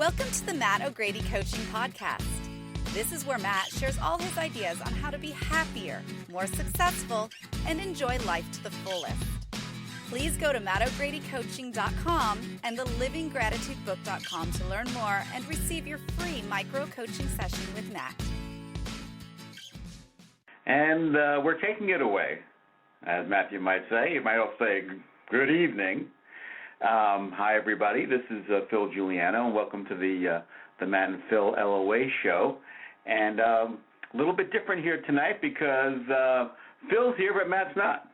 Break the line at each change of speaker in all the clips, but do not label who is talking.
Welcome to the Matt O'Grady Coaching Podcast. This is where Matt shares all his ideas on how to be happier, more successful, and enjoy life to the fullest. Please go to mattogradycoaching.com and thelivinggratitudebook.com to learn more and receive your free micro-coaching session with Matt.
And we're taking it away, as Matthew might say. You might also say, good evening. Hi, everybody. This is Phil Giuliano, and welcome to the Matt and Phil LOA show. And a little bit different here tonight because Phil's here, but Matt's not.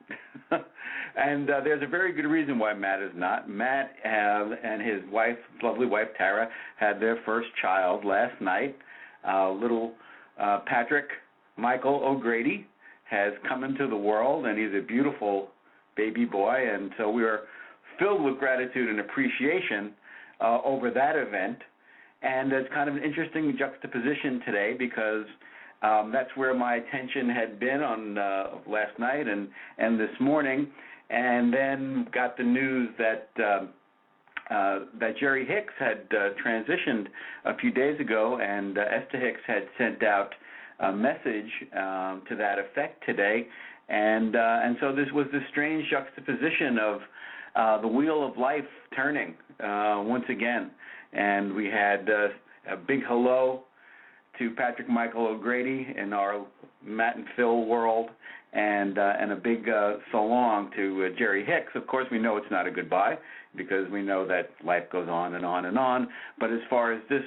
And there's a very good reason why Matt is not. Matt and his wife, lovely wife Tara, had their first child last night. Little Patrick Michael O'Grady has come into the world, and he's a beautiful baby boy. And so we are filled with gratitude and appreciation over that event. And it's kind of an interesting juxtaposition today because that's where my attention had been on last night and this morning, and then got the news that Jerry Hicks had transitioned a few days ago, and Esther Hicks had sent out a message to that effect today, and so this was this strange juxtaposition of the wheel of life turning once again, and we had a big hello to Patrick Michael O'Grady in our Matt and Phil world, and a big so long to Jerry Hicks. Of course, we know it's not a goodbye because we know that life goes on and on and on. But as far as this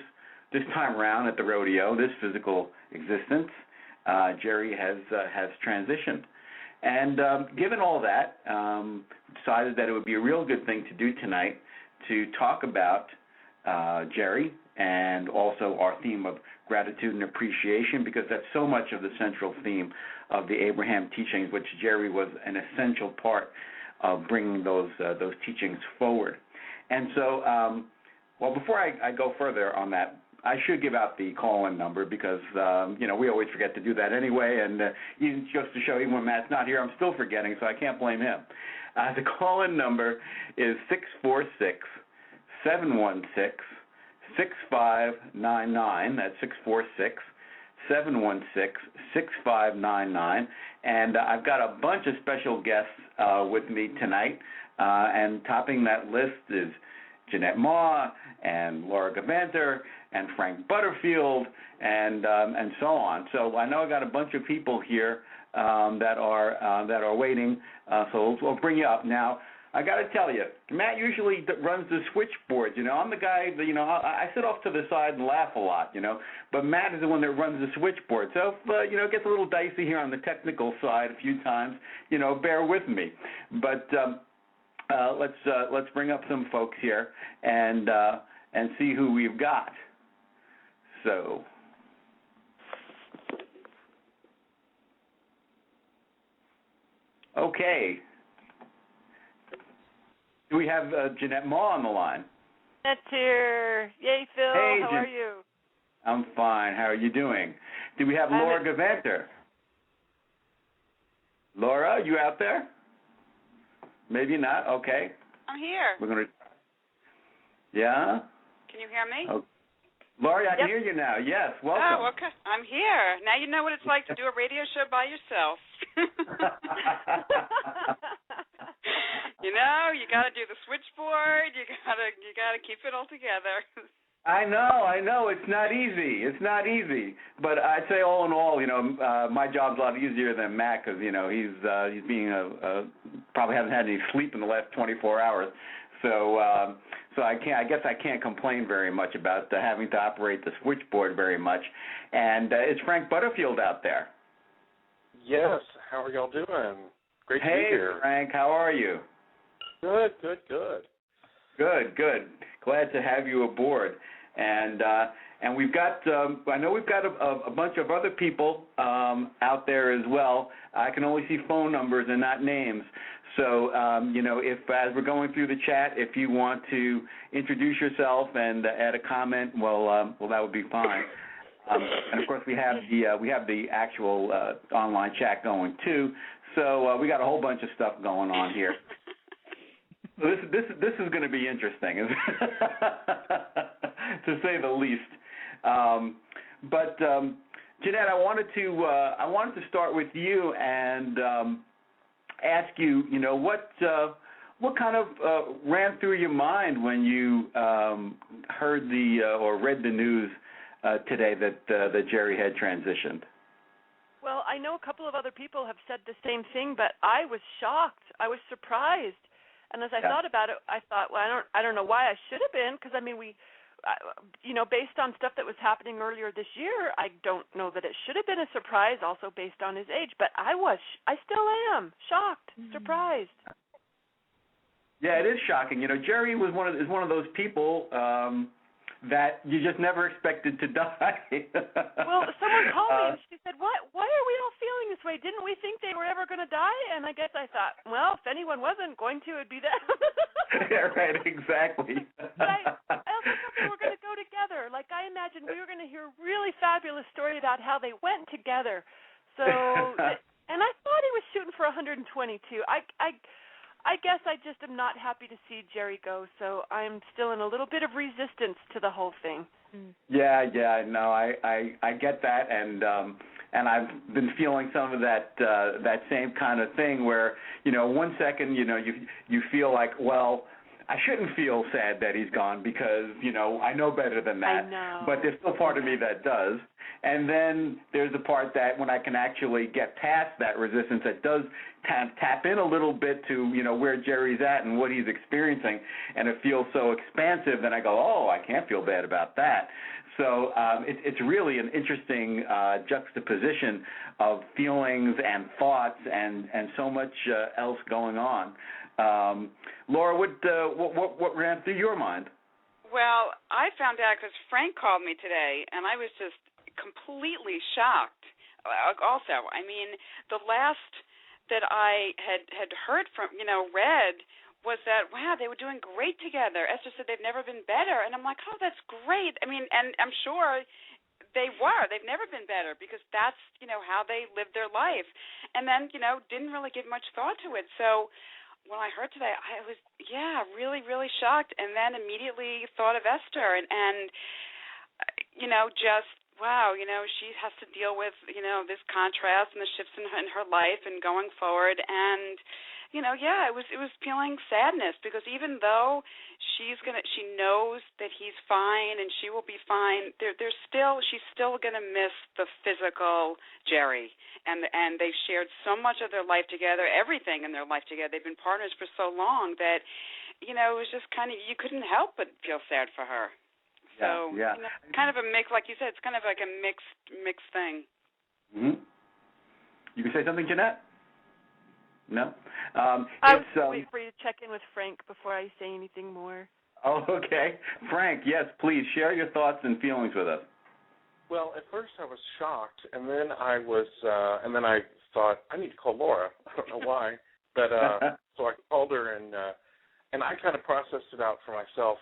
time around at the rodeo, this physical existence, Jerry has transitioned. And given all that, decided that it would be a real good thing to do tonight to talk about Jerry and also our theme of gratitude and appreciation, because that's so much of the central theme of the Abraham teachings, which Jerry was an essential part of bringing those teachings forward. And so, well, before I go further on that, I should give out the call-in number because, we always forget to do that anyway, and even just to show you when Matt's not here, I'm still forgetting, so I can't blame him. The call-in number is 646-716-6599. That's 646-716-6599. And I've got a bunch of special guests with me tonight, and topping that list is Jeanette and Laura Gavanter and Frank Butterfield and so on. So I know I got a bunch of people here that are waiting. So we'll bring you up now. I got to tell you, Matt usually runs the switchboard. I'm the guy that, I sit off to the side and laugh a lot, but Matt is the one that runs the switchboard. So, if, it gets a little dicey here on the technical side a few times, bear with me. But let's bring up some folks here and see who we've got. So, okay. Do we have Jeanette on the line?
Jeanette's here. Yay, Phil.
Hey,
how are you?
I'm fine. How are you doing? Do we have Laura Gavanter? Laura, you out there? Maybe not. Okay.
I'm here.
We're gonna. Yeah.
Can you hear me?
Oh. Laura, I can hear you now. Yes. Welcome.
Oh, okay. I'm here. Now you know what it's like to do a radio show by yourself. You got to do the switchboard. You got to keep it all together.
I know. It's not easy. But I'd say all in all, my job's a lot easier than Matt because, he's being probably hasn't had any sleep in the last 24 hours. So I guess I can't complain very much about having to operate the switchboard very much. And is Frank Butterfield out there?
Yes. How are y'all doing? Great to be here.
Hey, Frank. How are you?
Good.
Good. Glad to have you aboard. And we've got, I know we've got a bunch of other people out there as well. I can only see phone numbers and not names. So, if as we're going through the chat, if you want to introduce yourself and add a comment, well, that would be fine. And of course, we have the actual online chat going too. So we got a whole bunch of stuff going on here. So this is going to be interesting. to say the least. But Jeanette, I wanted to start with you and ask you, what kind of ran through your mind when you heard or read the news today that Jerry had transitioned?
Well, I know a couple of other people have said the same thing, but I was shocked. I was surprised. And as I thought about it, I thought, well, I don't know why I should have been, because I mean, based on stuff that was happening earlier this year, I don't know that it should have been a surprise. Also based on his age, but I still am shocked, surprised.
Yeah, it is shocking. Jerry is one of those people that you just never expected to die.
Well, someone called me and she said, "What? Why are we all feeling this way? Didn't we think they were ever going to die?" And I guess I thought, well, if anyone wasn't going to, it'd be them.
Yeah, right, exactly.
But I also thought they were going to go together. Like, I imagined we were going to hear a really fabulous story about how they went together. So, and I thought he was shooting for 122. I guess I just am not happy to see Jerry go, so I'm still in a little bit of resistance to the whole thing.
Yeah, no, I get that, and I've been feeling some of that same kind of thing where, 1 second, you feel like, well, I shouldn't feel sad that he's gone because, I know better than that.
I know.
But there's still part of me that does. And then there's the part that when I can actually get past that resistance, that does tap in a little bit to, where Jerry's at and what he's experiencing, and it feels so expansive, then I go, oh, I can't feel bad about that. So it's really an interesting juxtaposition of feelings and thoughts and so much else going on. Laura, what ran through your mind?
Well, I found out because Frank called me today, and I was just completely shocked. Also, I mean, the last that I had heard from, read, was that, wow, they were doing great together. Esther said they've never been better. And I'm like, oh, that's great. I mean, and I'm sure they were. They've never been better because that's, how they lived their life. And then, didn't really give much thought to it. So when I heard today, I was, really, really shocked. And then immediately thought of Esther and just, wow, she has to deal with, this contrast and the shifts in her life and going forward. And, it was feeling sadness because even though she knows that he's fine and she will be fine, she's still going to miss the physical Jerry. And they've shared so much of their life together, everything in their life together. They've been partners for so long that, it was just kind of, you couldn't help but feel sad for her. So, kind of a mix, like you said, it's kind of like a mixed thing.
Mm-hmm. You can say something, Jeanette? No?
I was waiting for you to check in with Frank before I say anything more.
Oh, okay. Frank, yes, please, share your thoughts and feelings with us.
Well, at first I was shocked, and then I thought, I need to call Laura. I don't know why. But so I called her, and I kind of processed it out for myself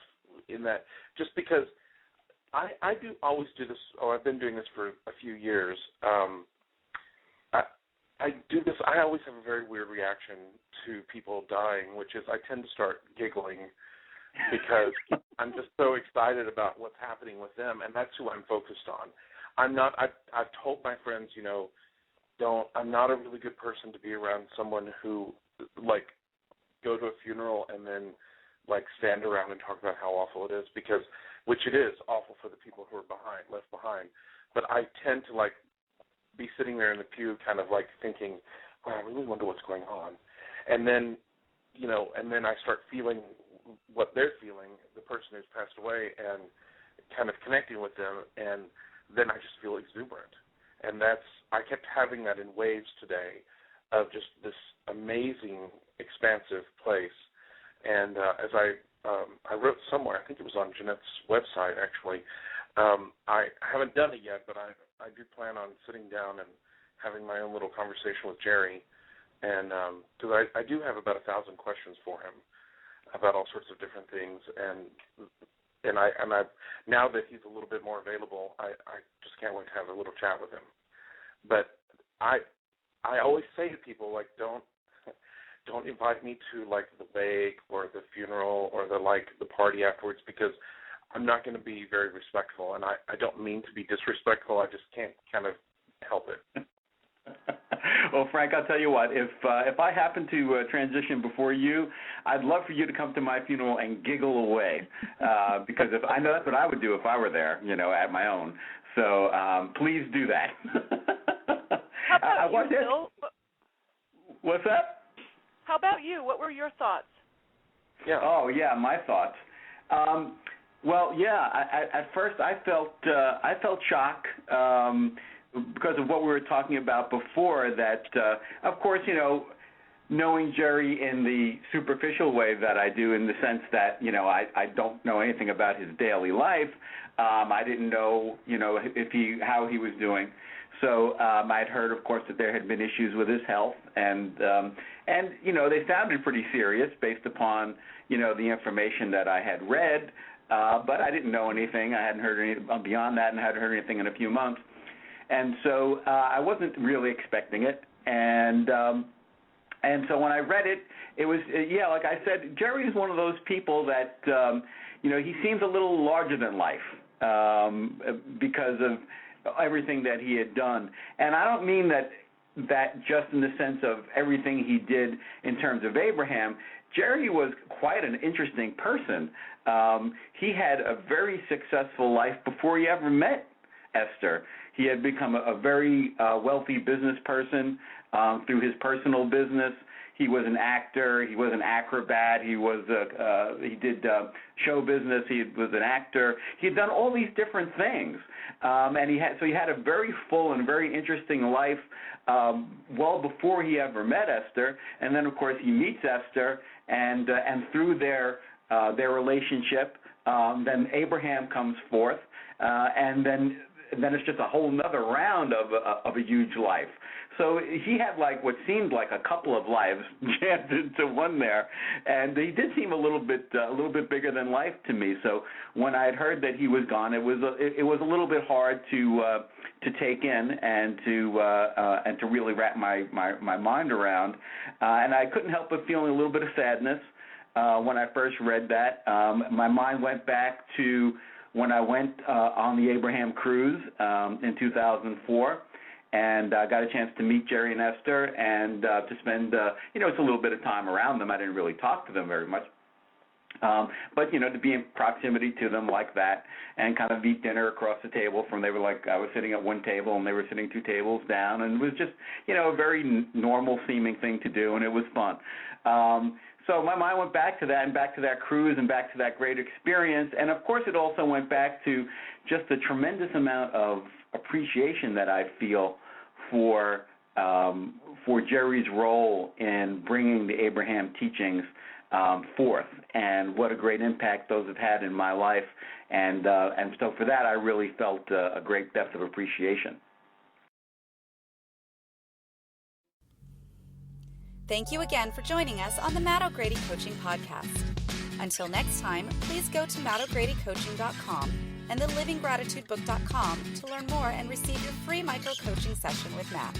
in that just because I do always do this, I've been doing this for a few years. I do this, I always have a very weird reaction to people dying, which is I tend to start giggling because I'm just so excited about what's happening with them, and that's who I'm focused on. I've told my friends, I'm not a really good person to be around someone who, go to a funeral and then, stand around and talk about how awful it is which it is awful for the people who are left behind. But I tend to, be sitting there in the pew kind of, thinking, wow, I really wonder what's going on. And then, and then I start feeling what they're feeling, the person who's passed away, and kind of connecting with them, and then I just feel exuberant. And I kept having that in waves today of just this amazing, expansive place. And as I wrote somewhere, I think it was on Jeanette's website, actually. I haven't done it yet, but I do plan on sitting down and having my own little conversation with Jerry. And because I do have about 1,000 questions for him about all sorts of different things. And I now that he's a little bit more available, I just can't wait to have a little chat with him. But I always say to people, don't invite me to the wake or the funeral or the party afterwards, because I'm not going to be very respectful, and I don't mean to be disrespectful. I just can't kind of help it.
Well, Frank, I'll tell you what. If I happen to transition before you, I'd love for you to come to my funeral and giggle away, because if I know that's what I would do if I were there, at my own. So please do that.
How about you, Bill?
What's that?
How about you? What were your thoughts?
Yeah.
Oh, yeah, my thoughts. Well, yeah. At first, I felt shock. Because of what we were talking about before, that, of course, knowing Jerry in the superficial way that I do, in the sense that, I don't know anything about his daily life. I didn't know, how he was doing. So I'd heard, of course, that there had been issues with his health, and they sounded pretty serious based upon, the information that I had read. But I didn't know anything. I hadn't heard any beyond that, and hadn't heard anything in a few months. And so I wasn't really expecting it, and so when I read it, it was like I said, Jerry is one of those people that he seems a little larger than life because of everything that he had done, and I don't mean that just in the sense of everything he did in terms of Abraham. Jerry was quite an interesting person. He had a very successful life before he ever met Esther. He had become a very wealthy business person through his personal business. He was an actor. He was an acrobat. He did show business. He was an actor. He had done all these different things, and he had a very full and very interesting life well before he ever met Esther. And then, of course, he meets Esther, and through their relationship, then Abraham comes forth, and then it's just a whole nother round of a huge life. So he had like what seemed like a couple of lives jammed into one there, and he did seem a little bit bigger than life to me. So when I had heard that he was gone, it was a little bit hard to take in and to really wrap my mind around, and I couldn't help but feeling a little bit of sadness when I first read that. My mind went back to when I went on the Abraham cruise in 2004, and I got a chance to meet Jerry and Esther, and to spend, it's a little bit of time around them. I didn't really talk to them very much. But, to be in proximity to them like that and kind of eat dinner across the table from, I was sitting at one table and they were sitting 2 tables down, and it was just, a very normal seeming thing to do, and it was fun. So my mind went back to that, and back to that cruise, and back to that great experience. And, of course, it also went back to just the tremendous amount of appreciation that I feel for Jerry's role in bringing the Abraham teachings forth, and what a great impact those have had in my life. And so for that, I really felt a great depth of appreciation.
Thank you again for joining us on the Matt O'Grady Coaching Podcast. Until next time, please go to mattogradycoaching.com and theliving gratitudebook.com to learn more and receive your free micro-coaching session with Matt.